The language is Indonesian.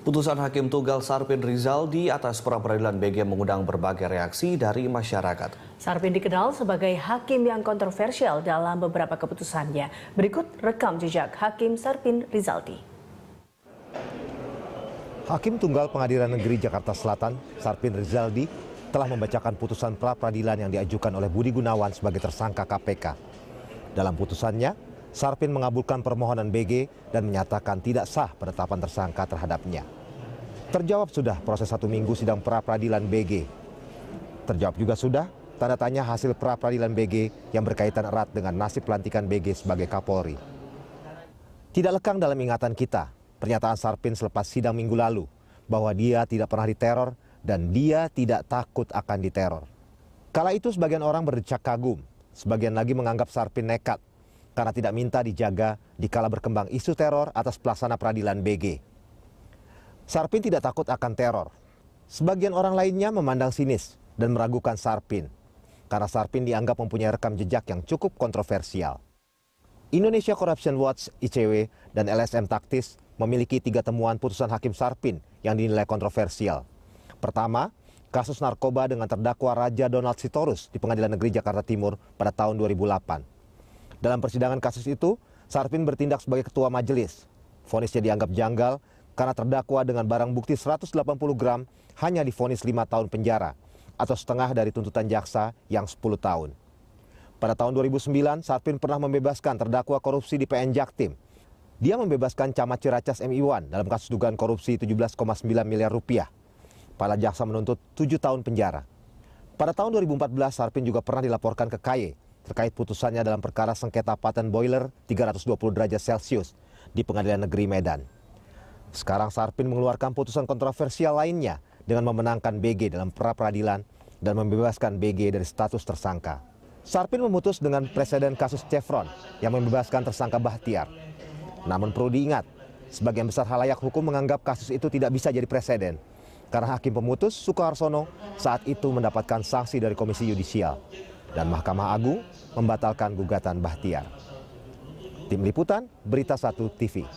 Putusan Hakim Tunggal Sarpin Rizaldi atas pra-peradilan BG mengundang berbagai reaksi dari masyarakat. Sarpin dikenal sebagai hakim yang kontroversial dalam beberapa keputusannya. Berikut rekam jejak Hakim Sarpin Rizaldi. Hakim Tunggal Pengadilan Negeri Jakarta Selatan, Sarpin Rizaldi, telah membacakan putusan pra-peradilan yang diajukan oleh Budi Gunawan sebagai tersangka KPK. Dalam putusannya, Sarpin mengabulkan permohonan BG dan menyatakan tidak sah penetapan tersangka terhadapnya. Terjawab sudah proses 1 minggu sidang pra-peradilan BG. Terjawab juga sudah tanda tanya hasil pra-peradilan BG yang berkaitan erat dengan nasib pelantikan BG sebagai Kapolri. Tidak lekang dalam ingatan kita pernyataan Sarpin selepas sidang minggu lalu bahwa dia tidak pernah diteror dan dia tidak takut akan diteror. Kala itu sebagian orang berdecak kagum, sebagian lagi menganggap Sarpin nekat karena tidak minta dijaga dikala berkembang isu teror atas pelaksana peradilan BG. Sarpin tidak takut akan teror. Sebagian orang lainnya memandang sinis dan meragukan Sarpin karena Sarpin dianggap mempunyai rekam jejak yang cukup kontroversial. Indonesia Corruption Watch (ICW) dan LSM Taktis memiliki 3 temuan putusan Hakim Sarpin yang dinilai kontroversial. Pertama, kasus narkoba dengan terdakwa Raja Donald Sitorus di Pengadilan Negeri Jakarta Timur pada tahun 2008. Dalam persidangan kasus itu, Sarpin bertindak sebagai ketua majelis. Vonisnya dianggap janggal karena terdakwa dengan barang bukti 180 gram hanya divonis 5 tahun penjara atau setengah dari tuntutan jaksa yang 10 tahun. Pada tahun 2009, Sarpin pernah membebaskan terdakwa korupsi di PN Jaktim. Dia membebaskan Camat Ciracas M. Iwan dalam kasus dugaan korupsi 17,9 miliar rupiah. Para jaksa menuntut 7 tahun penjara. Pada tahun 2014, Sarpin juga pernah dilaporkan ke KAY terkait putusannya dalam perkara sengketa paten boiler 320 derajat Celcius di Pengadilan Negeri Medan. Sekarang Sarpin mengeluarkan putusan kontroversial lainnya dengan memenangkan BG dalam pra-peradilan dan membebaskan BG dari status tersangka. Sarpin memutus dengan presiden kasus Chevron yang membebaskan tersangka Bahtiar. Namun perlu diingat, sebagian besar halayak hukum menganggap kasus itu tidak bisa jadi presiden karena Hakim Pemutus Sukoharsono saat itu mendapatkan sanksi dari Komisi Yudisial dan Mahkamah Agung membatalkan gugatan Bahtiar. Tim Liputan, Berita 1 TV.